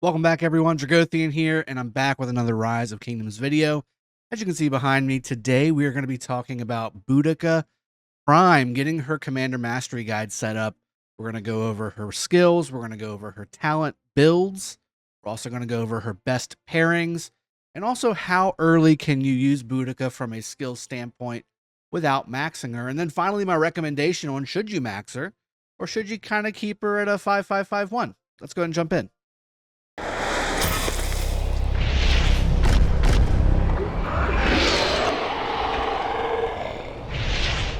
Welcome back, everyone. Dragothien here, and I'm back with another Rise of Kingdoms video. As you can see behind me, today we are going to be talking about Boudica Prime, getting her Commander Mastery Guide set up. We're going to go over her skills. We're going to go over her talent builds. We're also going to go over her best pairings, and also how early can you use Boudica from a skill standpoint without maxing her. And then finally, my recommendation on should you max her, or should you kind of keep her at a 5-5-5-1. Let's go ahead and jump in.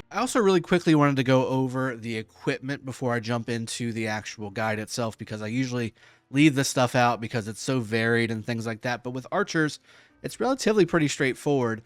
I also really quickly wanted to go over the equipment before I jump into the actual guide itself, because I usually leave this stuff out because it's so varied and things like that. But with archers, it's relatively pretty straightforward.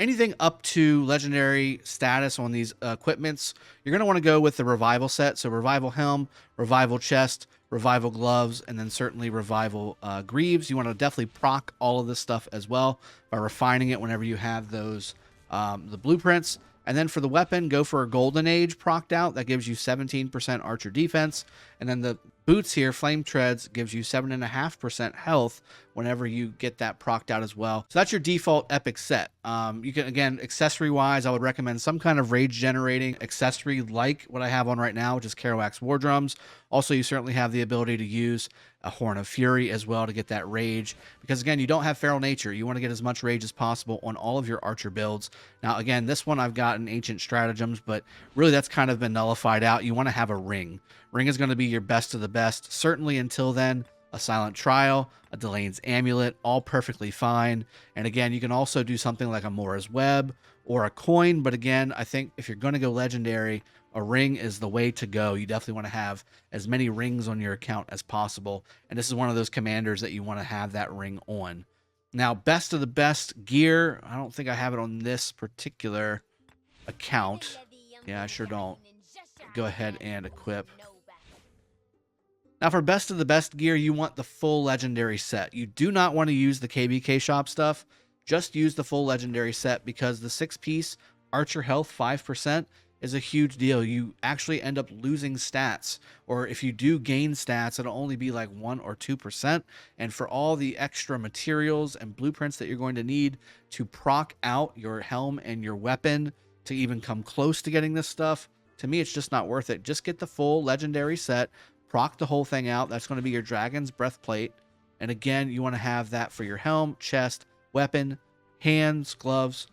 Anything up to legendary status on these equipments, you're going to want to go with the revival set. So revival helm, revival chest, revival gloves, and then certainly revival greaves. You want to definitely proc all of this stuff as well by refining it whenever you have those the blueprints. And then for the weapon, go for a Golden Age procced out. That gives you 17% archer defense. And then the boots here, Flame Treads, gives you 7.5% health whenever you get that procced out as well. So that's your default epic set. You can, again, accessory-wise, I would recommend some kind of rage-generating accessory like what I have on right now, which is Kerouac's War Drums. Also, you certainly have the ability to use a Horn of Fury as well to get that rage, because again, you don't have feral nature. You want to get as much rage as possible on all of your archer builds. Now again, this one I've got in ancient stratagems, but really that's kind of been nullified out. You want to have a ring. Ring is going to be your best of the best, certainly until then. A Silent Trial, a Delane's Amulet, all perfectly fine. And again, you can also do something like a Mora's Web or a coin, but again, I think if you're going to go legendary, a ring is the way to go. You definitely want to have as many rings on your account as possible, and this is one of those commanders that you want to have that ring on. Now, best of the best gear, I don't think I have it on this particular account. Yeah, I sure don't. Go ahead and equip. Now, for best of the best gear, you want the full legendary set. You do not want to use the KBK shop stuff. Just use the full legendary set, because the 6-piece archer health 5% is a huge deal. You actually end up losing stats, or if you do gain stats, it'll only be like 1 or 2%. And for all the extra materials and blueprints that you're going to need to proc out your helm and your weapon to even come close to getting this stuff, to me, it's just not worth it. Just get the full legendary set, proc the whole thing out. That's going to be your Dragon's Breastplate. And again, you want to have that for your helm, chest, weapon, hands, gloves,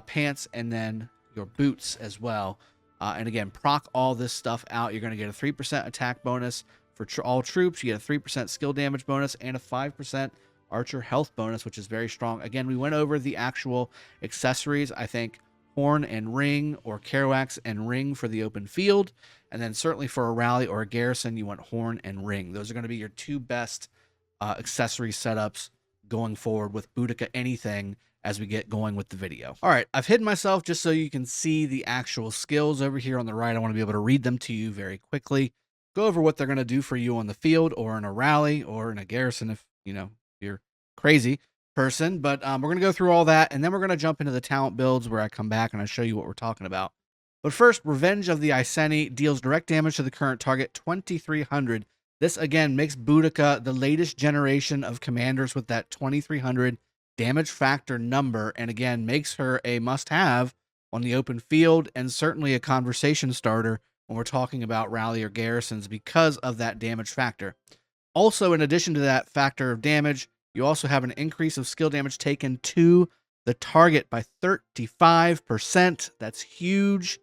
pants, and then your boots as well. And again, proc all this stuff out. You're going to get a 3% attack bonus for all troops. You get a 3% skill damage bonus and a 5% archer health bonus, which is very strong. Again, we went over the actual accessories. I think Horn and Ring, or Kerouac's and Ring for the open field. And then certainly for a rally or a garrison, you want Horn and Ring. Those are going to be your two best accessory setups going forward with Boudica anything as we get going with the video. All right, I've hidden myself just so you can see the actual skills over here on the right. I want to be able to read them to you very quickly. Go over what they're going to do for you on the field or in a rally or in a garrison if, you know, you're crazy person. But we're going to go through all that, and then we're going to jump into the talent builds where I come back and I show you what we're talking about. But first, Revenge of the Iceni deals direct damage to the current target 2,300. This, again, makes Boudica the latest generation of commanders with that 2,300 damage factor number, and again makes her a must-have on the open field and certainly a conversation starter when we're talking about rally or garrisons because of that damage factor. Also, in addition to that factor of damage, you also have an increase of skill damage taken to the target by 35%. That's huge,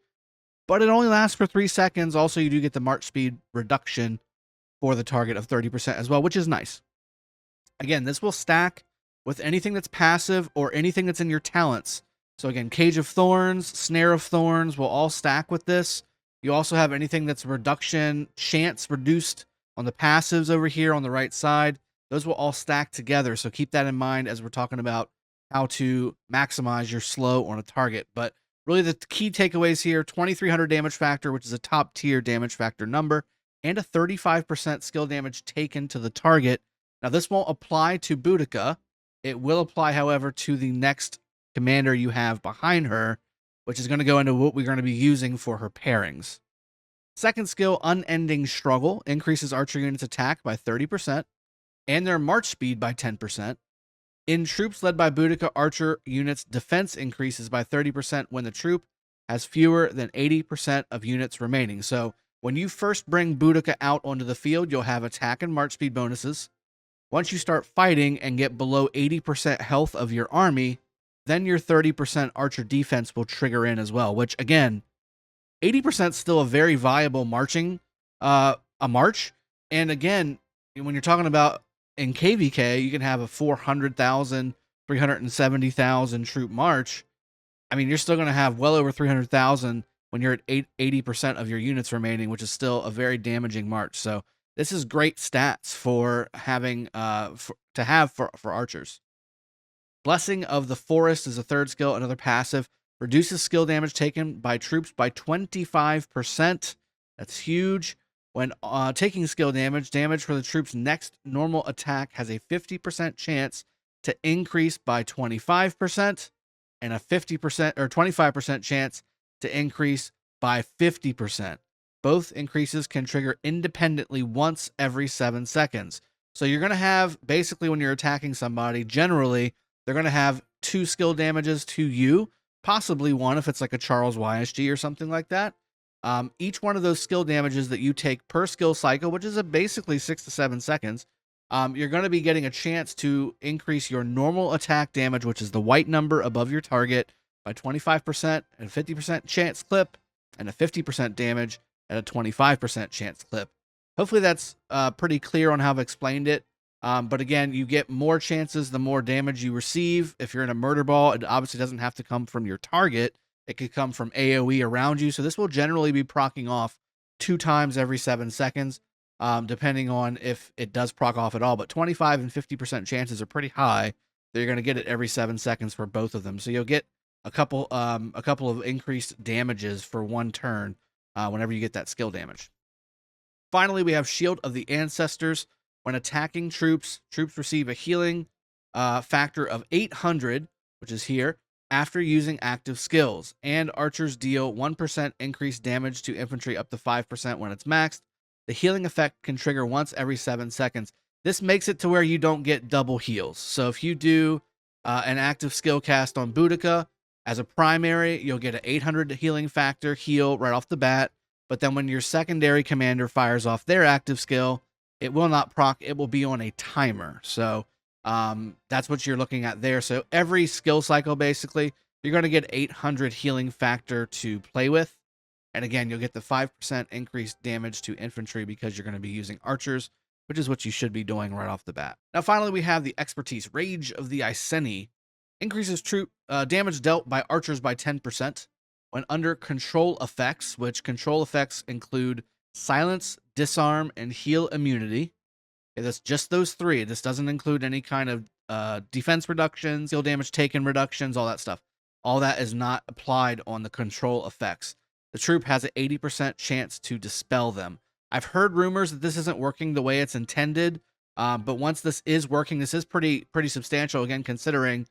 but it only lasts for 3 seconds. Also, you do get the march speed reduction for the target of 30% as well, which is nice. Again, this will stack with anything that's passive or anything that's in your talents. So again, Cage of Thorns, Snare of Thorns will all stack with this. You also have anything that's reduction, chance reduced on the passives over here on the right side. Those will all stack together. So keep that in mind as we're talking about how to maximize your slow on a target. But really the key takeaways here, 2,300 damage factor, which is a top tier damage factor number, and a 35% skill damage taken to the target. Now this won't apply to Boudica. It will apply, however, to the next commander you have behind her, which is going to go into what we're going to be using for her pairings. Second skill, Unending Struggle, increases archer units attack by 30%. and their march speed by 10%. In troops led by Boudica Archer units, defense increases by 30% when the troop has fewer than 80% of units remaining. So when you first bring Boudica out onto the field, you'll have attack and march speed bonuses. Once you start fighting and get below 80% health of your army, then your 30% archer defense will trigger in as well, which again, 80% is still a very viable marching, a march. And again, when you're talking about in KVK, you can have a 400,000, 370,000 troop march. I mean, you're still going to have well over 300,000 when you're at 80% of your units remaining, which is still a very damaging march. So this is great stats for having for archers. Blessing of the Forest is a third skill, another passive. Reduces skill damage taken by troops by 25%. That's huge. When taking skill damage for the troop's next normal attack has a 50% chance to increase by 25% and a 50% or 25% chance to increase by 50%. Both increases can trigger independently once every 7 seconds. So you're going to have, basically when you're attacking somebody, generally, they're going to have 2 skill damages to you, possibly 1 if it's like a Charles YSG or something like that. Each one of those skill damages that you take per skill cycle, which is basically 6 to 7 seconds, you're going to be getting a chance to increase your normal attack damage, which is the white number above your target, by 25% and a 50% chance clip, and a 50% damage at a 25% chance clip. Hopefully that's pretty clear on how I've explained it. But again, you get more chances the more damage you receive. If you're in a murder ball, it obviously doesn't have to come from your target. It could come from AoE around you. So this will generally be proccing off 2 times every 7 seconds, depending on if it does proc off at all. But 25 and 50% chances are pretty high that you're going to get it every 7 seconds for both of them. So you'll get a couple of increased damages for 1 turn whenever you get that skill damage. Finally, we have Shield of the Ancestors. When attacking troops receive a healing factor of 800, which is here, after using active skills, and archers deal 1% increased damage to infantry up to 5% when it's maxed. The healing effect can trigger once every 7 seconds. This makes it to where you don't get double heals. So if you do an active skill cast on Boudica as a primary, you'll get an 800 healing factor heal right off the bat. But then when your secondary commander fires off their active skill, it will not proc, it will be on a timer. So that's what you're looking at there. So every skill cycle, basically, you're going to get 800 healing factor to play with. And again, you'll get the 5% increased damage to infantry because you're going to be using archers, which is what you should be doing right off the bat. Now, finally, we have the expertise. Rage of the Iceni increases troop damage dealt by archers by 10% when under control effects, which control effects include silence, disarm, and heal immunity. Okay, that's just those 3. This doesn't include any kind of defense reductions, skill damage taken reductions, all that stuff. All that is not applied on the control effects. The troop has an 80% chance to dispel them. I've heard rumors that this isn't working the way it's intended, but once this is working, this is pretty substantial, again, considering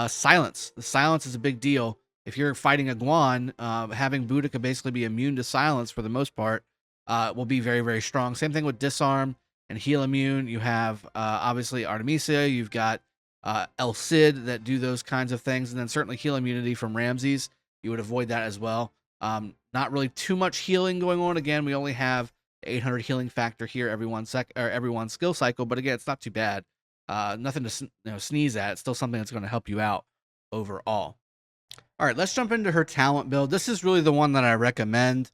silence. The silence is a big deal. If you're fighting a Guan, having Boudica basically be immune to silence for the most part will be very, very strong. Same thing with disarm and heal immune. You have obviously Artemisia, you've got El Cid that do those kinds of things, and then certainly heal immunity from Ramses. You would avoid that as well. Not really too much healing going on. Again, we only have 800 healing factor here every one skill cycle, but again, it's not too bad. Nothing to sneeze at. It's still something that's going to help you out overall. All right, let's jump into her talent build. This is really the one that I recommend.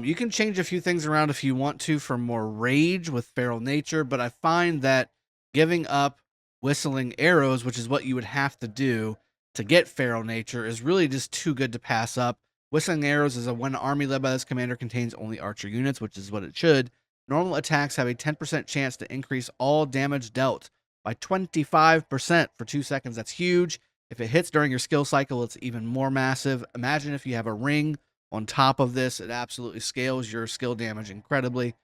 You can change a few things around if you want to for more rage with feral nature, but I find that giving up whistling arrows, which is what you would have to do to get feral nature, is really just too good to pass up. Whistling arrows is when an army led by this commander contains only archer units, which is what it should. Normal attacks have a 10% chance to increase all damage dealt by 25% for 2 seconds. That's huge. If it hits during your skill cycle, it's even more massive. Imagine if you have a ring on top of this, it absolutely scales your skill damage incredibly.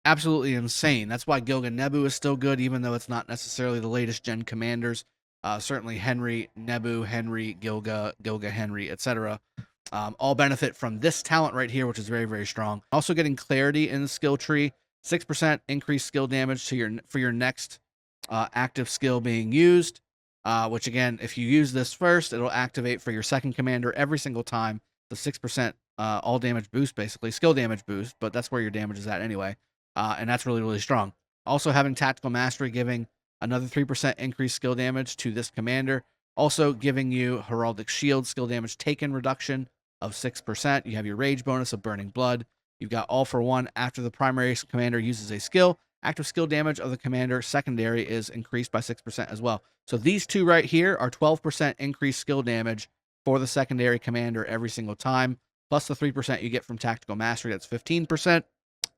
Absolutely insane. That's why Gilga Nebu is still good, even though it's not necessarily the latest gen commanders. Certainly Henry, Nebu, Henry, Gilga Henry, etc. All benefit from this talent right here, which is very, very strong. Also getting clarity in the skill tree, 6% increased skill damage to for your next active skill being used, which again, if you use this first, it'll activate for your second commander every single time. The 6% all damage boost, basically skill damage boost, but that's where your damage is at anyway. And that's really, really strong. Also having tactical mastery, giving another 3% increased skill damage to this commander. Also giving you heraldic shield skill damage taken reduction of 6%. You have your rage bonus of burning blood. You've got all for one after the primary commander uses a skill. Active skill damage of the commander secondary is increased by 6% as well. So these two right here are 12% increased skill damage for the secondary commander every single time, plus the 3% you get from tactical mastery, that's 15%.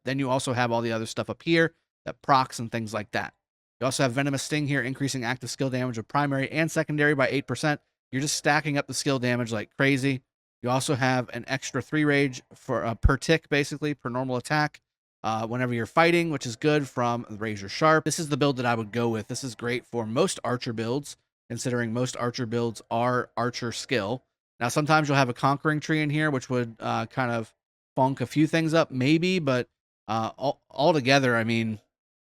Then you also have all the other stuff up here that procs and things like that. You also have Venomous Sting here, increasing active skill damage of primary and secondary by 8%. You're just stacking up the skill damage like crazy. You also have an extra 3 rage for per tick, basically, per normal attack. Whenever you're fighting, which is good from Razor Sharp. This is the build that I would go with. This is great for most archer builds, considering most archer builds are archer skill. Now, sometimes you'll have a conquering tree in here, which would kind of funk a few things up, maybe, but altogether, I mean,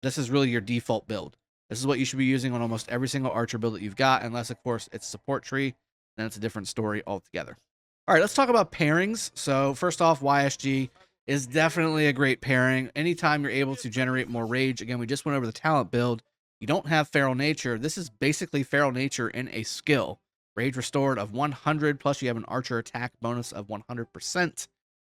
this is really your default build. This is what you should be using on almost every single archer build that you've got, unless, of course, it's support tree. Then it's a different story altogether. All right, let's talk about pairings. So first off, YSG is definitely a great pairing. Anytime you're able to generate more rage, again, we just went over the talent build. You don't have Feral Nature. This is basically Feral Nature in a skill. Rage restored of 100, plus you have an archer attack bonus of 100%.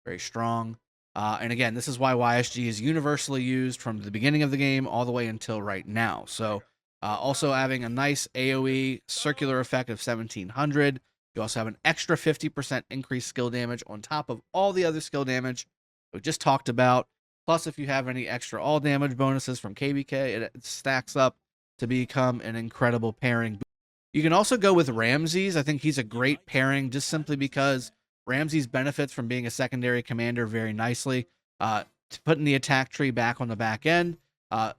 Very strong. And again, this is why YSG is universally used from the beginning of the game all the way until right now. So also having a nice AoE circular effect of 1700. You also have an extra 50% increased skill damage on top of all the other skill damage we just talked about. Plus, if you have any extra all damage bonuses from KBK, it stacks up to become an incredible pairing. You can also go with Ramses. I think he's a great pairing just simply because Ramses benefits from being a secondary commander very nicely. Putting the attack tree back on the back end, up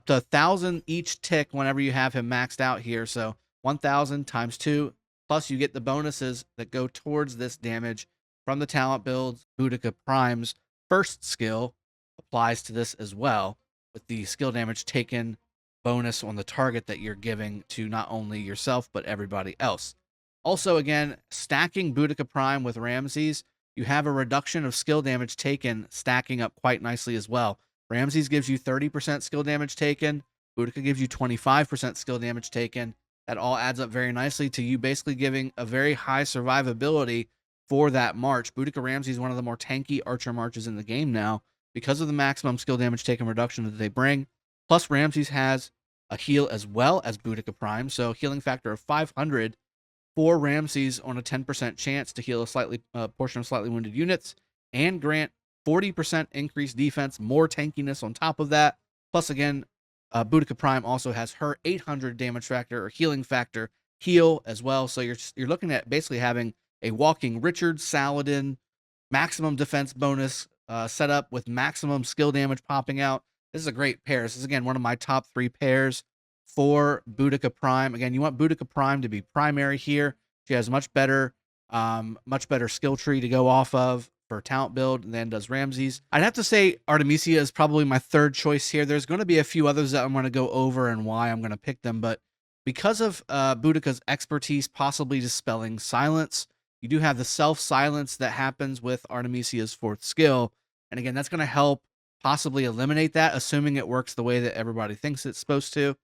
to 1,000 each tick whenever you have him maxed out here. So 1,000 times 2, plus you get the bonuses that go towards this damage from the talent builds. Boudica Prime's first skill applies to this as well, with the skill damage taken bonus on the target that you're giving to not only yourself, but everybody else. Also, again, stacking Boudica Prime with Ramses, you have a reduction of skill damage taken stacking up quite nicely as well. Ramses gives you 30% skill damage taken. Boudica gives you 25% skill damage taken. That all adds up very nicely to you basically giving a very high survivability for that march. Boudica Ramses is one of the more tanky archer marches in the game now because of the maximum skill damage taken reduction that they bring. Plus, Ramses has a heal as well as Boudica Prime, so healing factor of 500 for Ramses on a 10% chance to heal a portion of slightly wounded units and grant 40% increased defense, more tankiness on top of that. Plus, again, Boudica Prime also has her 800 damage factor or healing factor heal as well. So you're looking at basically having a walking Richard Saladin maximum defense bonus set up with maximum skill damage popping out. This is a great pair. This is, again, one of my top 3 pairs for Boudica Prime. Again, you want Boudica Prime to be primary here. She has much better skill tree to go off of for talent build than does Ramses. I'd have to say Artemisia is probably my third choice here. There's going to be a few others that I'm going to go over and why I'm going to pick them, but because of Boudica's expertise possibly dispelling silence, you do have the self-silence that happens with Artemisia's 4th skill. And again, that's going to help possibly eliminate that, assuming it works the way that everybody thinks it's supposed to.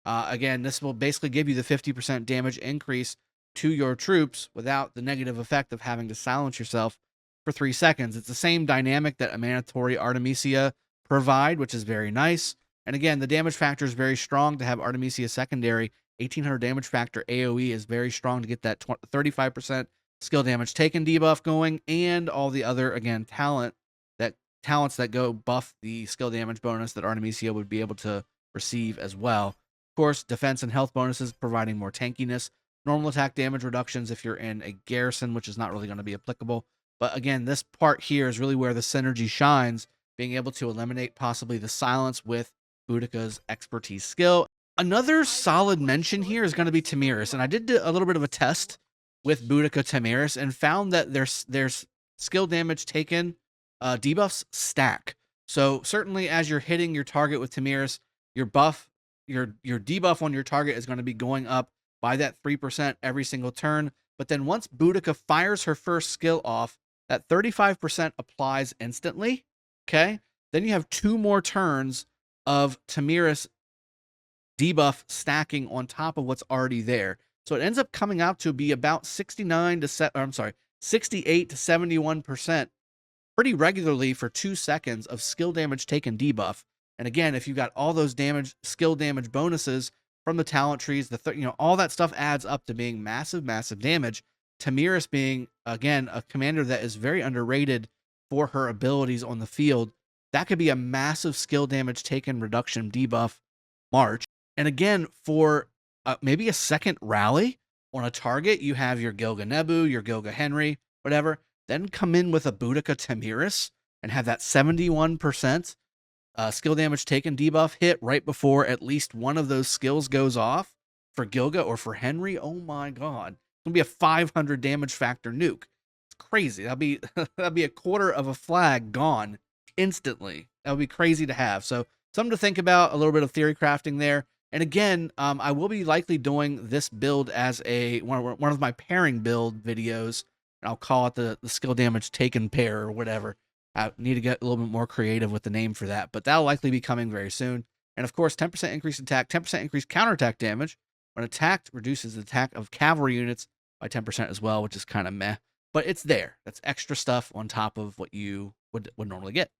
Again, this will basically give you the 50% damage increase to your troops without the negative effect of having to silence yourself for 3 seconds. It's the same dynamic that a mandatory Artemisia provide, which is very nice. And again, the damage factor is very strong to have Artemisia secondary. 1800 damage factor AoE is very strong to get that 35% skill damage taken debuff going, and all the other, again, talents that go buff the skill damage bonus that Artemisia would be able to receive as well. Of course, defense and health bonuses providing more tankiness. Normal attack damage reductions if you're in a garrison, which is not really going to be applicable. But again, this part here is really where the synergy shines, being able to eliminate possibly the silence with Boudica's expertise skill. Another solid mention here is going to be Tamiris, and I did a little bit of a test with Boudica Tamiris and found that there's skill damage taken debuffs stack. So certainly as you're hitting your target with Tamiris, your buff your debuff on your target is going to be going up by that 3% every single turn. But then once Boudica fires her first skill off, that 35% applies instantly. Okay. Then you have 2 more turns of Tamiris debuff stacking on top of what's already there. So it ends up coming out to be about 68 to 71% pretty regularly for 2 seconds of skill damage taken debuff. And again, if you got all those skill damage bonuses from the talent trees, all that stuff adds up to being massive, massive damage. Tamiris being, again, a commander that is very underrated for her abilities on the field. That could be a massive skill damage taken reduction debuff March. And again, for maybe a second rally on a target, you have your Gilga Nebu, your Gilga Henry, whatever. Then come in with a Boudica Tamiris and have that 71% skill damage taken debuff hit right before at least one of those skills goes off for Gilga or for Henry. Oh my God. It's going to be a 500 damage factor nuke. It's crazy. That'll be a quarter of a flag gone instantly. That would be crazy to have. So something to think about, a little bit of theory crafting there. And again, I will be likely doing this build as one of my pairing build videos. And I'll call it the skill damage taken pair or whatever. I need to get a little bit more creative with the name for that, but that'll likely be coming very soon. And of course, 10% increased attack, 10% increased counterattack damage. When attacked, reduces the attack of cavalry units by 10% as well, which is kind of meh. But it's there. That's extra stuff on top of what you would normally get.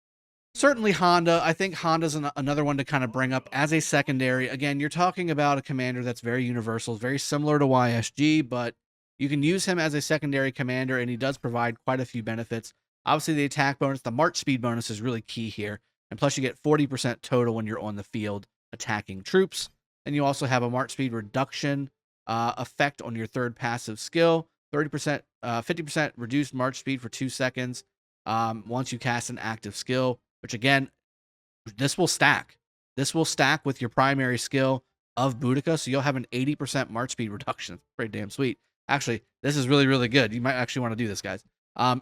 Certainly Honda. I think Honda's another one to kind of bring up as a secondary. Again, you're talking about a commander that's very universal, very similar to YSG, but you can use him as a secondary commander, and he does provide quite a few benefits. Obviously, the attack bonus, the march speed bonus is really key here. And plus, you get 40% total when you're on the field attacking troops. And you also have a march speed reduction effect on your third passive skill. 30%, 50% reduced march speed for 2 seconds once you cast an active skill. Which again, this will stack. This will stack with your primary skill of Boudica, so you'll have an 80% march speed reduction. Pretty damn sweet. Actually, this is really, really good. You might actually want to do this, guys.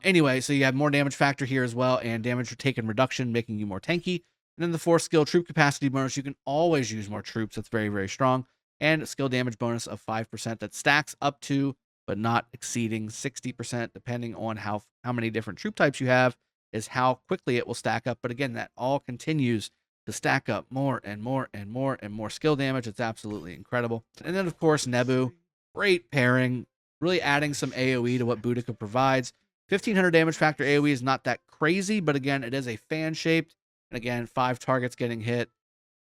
Anyway, so you have more damage factor here as well, and damage taken reduction, making you more tanky. And then the 4th skill, troop capacity bonus. You can always use more troops. That's very, very strong. And skill damage bonus of 5% that stacks up to, but not exceeding 60%, depending on how many different troop types you have, is how quickly it will stack up. But again, that all continues to stack up more and more and more and more skill damage. It's absolutely incredible. And then, of course, Nebu, great pairing, really adding some AoE to what Boudica provides. 1500 damage factor AoE is not that crazy, but again, it is a fan-shaped. And again, 5 targets getting hit.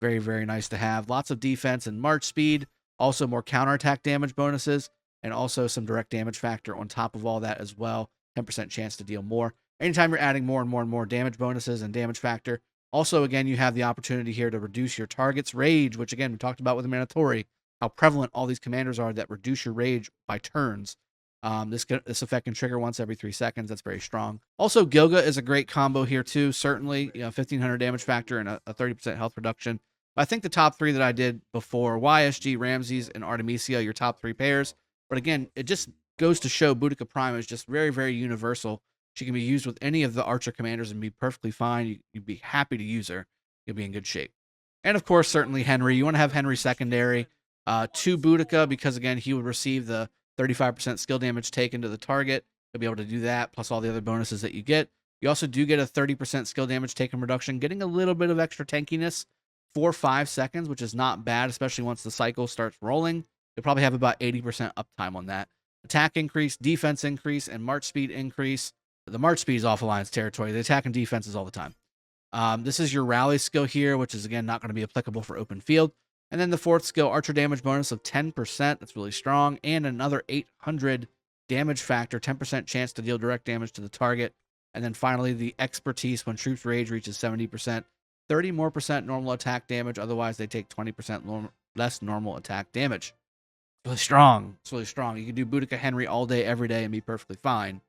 Very, very nice to have. Lots of defense and march speed. Also more counterattack damage bonuses. And also some direct damage factor on top of all that as well. 10% chance to deal more. Anytime you're adding more and more and more damage bonuses and damage factor. Also, again, you have the opportunity here to reduce your target's rage, which again, we talked about with the Manatori, how prevalent all these commanders are that reduce your rage by turns. This effect can trigger once every 3 seconds. That's very strong. Also, Gilga is a great combo here too. Certainly, 1500 damage factor and a 30% health reduction. But I think the top 3 that I did before, YSG, Ramses, and Artemisia, your top 3 pairs. But again, it just goes to show Boudica Prime is just very, very universal. She can be used with any of the archer commanders and be perfectly fine. You'd be happy to use her. You'll be in good shape. And of course, certainly Henry. You want to have Henry secondary to Boudica because, again, he would receive the 35% skill damage taken to the target. You'll be able to do that, plus all the other bonuses that you get. You also do get a 30% skill damage taken reduction, getting a little bit of extra tankiness for 5 seconds, which is not bad, especially once the cycle starts rolling. You'll probably have about 80% uptime on that. Attack increase, defense increase, and march speed increase. The march speed is off Alliance territory. The attack and defense is all the time. This is your rally skill here, which is, again, not going to be applicable for open field. And then the 4th skill, archer damage bonus of 10%. That's really strong. And another 800 damage factor, 10% chance to deal direct damage to the target. And then finally, the expertise when troops rage reaches 70%. 30% more normal attack damage. Otherwise, they take 20% less normal attack damage. It's really strong. It's really strong. You can do Boudica Henry all day, every day, and be perfectly fine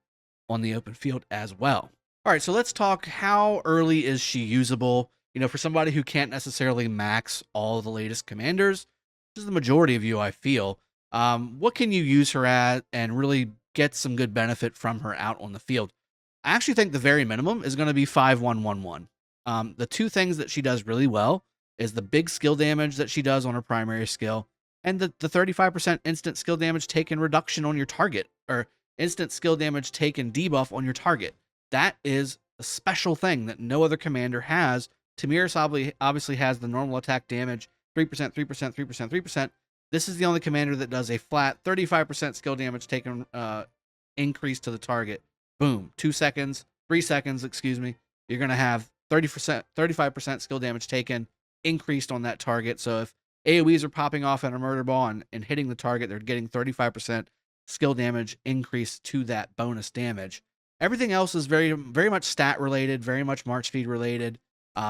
on the open field as well. All right, so let's talk how early is she usable? For somebody who can't necessarily max all the latest commanders, which is the majority of you, I feel, what can you use her at and really get some good benefit from her out on the field? I actually think the very minimum is going to be 5-1-1-1. The 2 things that she does really well is the big skill damage that she does on her primary skill, and the 35% instant skill damage taken reduction on your target, or instant skill damage taken debuff on your target. That is a special thing that no other commander has. Tamiris obviously has the normal attack damage, 3%, 3%, 3%, 3%. This is the only commander that does a flat 35% skill damage taken increase to the target. Boom. 2 seconds, 3 seconds, excuse me. You're going to have 35% skill damage taken increased on that target. So if AoEs are popping off at a murder ball and hitting the target, they're getting 35% skill damage increase to that bonus damage. Everything else is very, very much stat related, very much March speed related.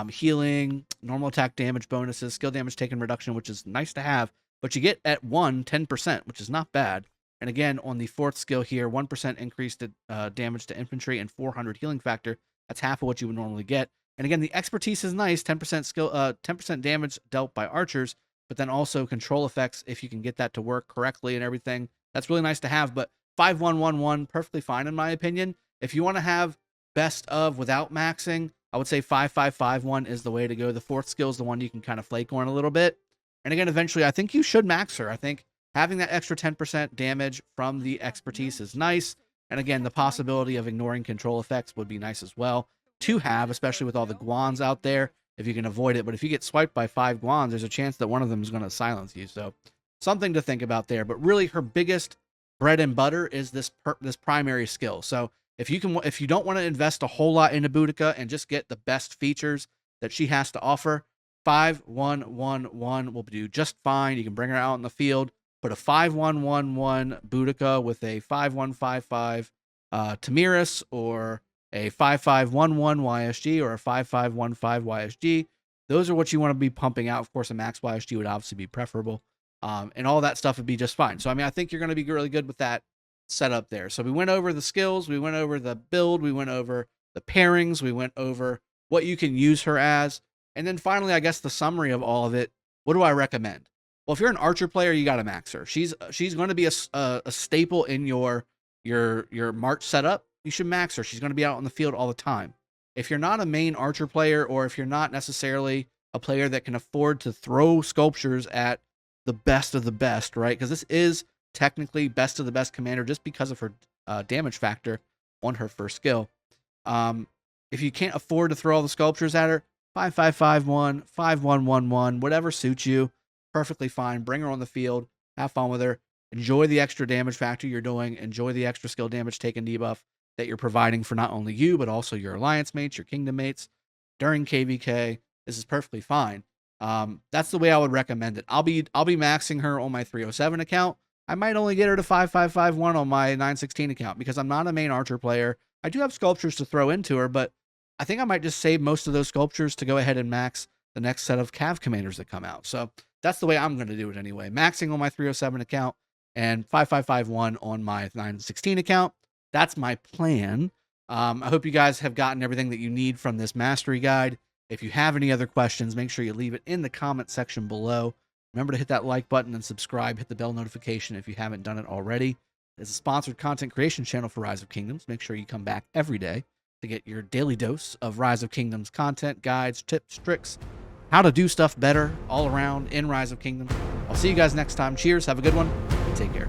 Healing, normal attack damage bonuses, skill damage taken reduction, which is nice to have, but you get at 10%, which is not bad. And again, on the 4th skill here, 1% increase to damage to infantry and 400 healing factor. That's half of what you would normally get. And again, the expertise is nice, 10% skill, 10% damage dealt by archers, but then also control effects if you can get that to work correctly and everything. That's really nice to have, but 5-1-1-1, perfectly fine in my opinion. If you want to have best of without maxing, I would say 5-5-5-1 is the way to go. The 4th skill is the one you can kind of flake on a little bit. And again, eventually, I think you should max her. I think having that extra 10% damage from the expertise is nice. And again, the possibility of ignoring control effects would be nice as well to have, especially with all the Guans out there, if you can avoid it. But if you get swiped by 5 Guans, there's a chance that one of them is going to silence you. So something to think about there. But really, her biggest bread and butter is this primary skill. So if you don't want to invest a whole lot into Boudica and just get the best features that she has to offer, 5-1-1-1 will do just fine. You can bring her out in the field, put a 5-1-1-1 Boudica with a 5-1-5-5 Tamiris, or a 5-5-1-1 YSG, or a 5-5-1-5 YSG. Those are what you want to be pumping out. Of course, a max YSG would obviously be preferable, and all that stuff would be just fine. So, I mean, I think you're going to be really good with that setup there. So we went over the skills, we went over the build, we went over the pairings, we went over what you can use her as, and then finally, I guess the summary of all of it. What do I recommend? Well, if you're an archer player, you got to max her. She's going to be a staple in your March setup. You should max her. She's going to be out on the field all the time. If you're not a main archer player, or if you're not necessarily a player that can afford to throw sculptures at the best of the best, right? Because this is technically best of the best commander just because of her damage factor on her first skill. If you can't afford to throw all the sculptures at her, 5-5-5-1, 5-1-1-1, whatever suits you, perfectly fine. Bring her on the field, have fun with her, enjoy the extra damage factor you're doing, enjoy the extra skill damage taken debuff that you're providing for not only you, but also your alliance mates, your kingdom mates during KVK. This is perfectly fine. That's the way I would recommend it. I'll be maxing her on my 307 account. I might only get her to 5-5-5-1 on my 916 account because I'm not a main archer player. I do have sculptures to throw into her, but I think I might just save most of those sculptures to go ahead and max the next set of Cav commanders that come out. So that's the way I'm going to do it anyway. Maxing on my 307 account and 5-5-5-1 on my 916 account. That's my plan. I hope you guys have gotten everything that you need from this mastery guide. If you have any other questions, make sure you leave it in the comment section below. Remember to hit that like button and subscribe. Hit the bell notification if you haven't done it already. It's a sponsored content creation channel for Rise of Kingdoms. Make sure you come back every day to get your daily dose of Rise of Kingdoms content, guides, tips, tricks, how to do stuff better all around in Rise of Kingdoms. I'll see you guys next time. Cheers. Have a good one. And take care.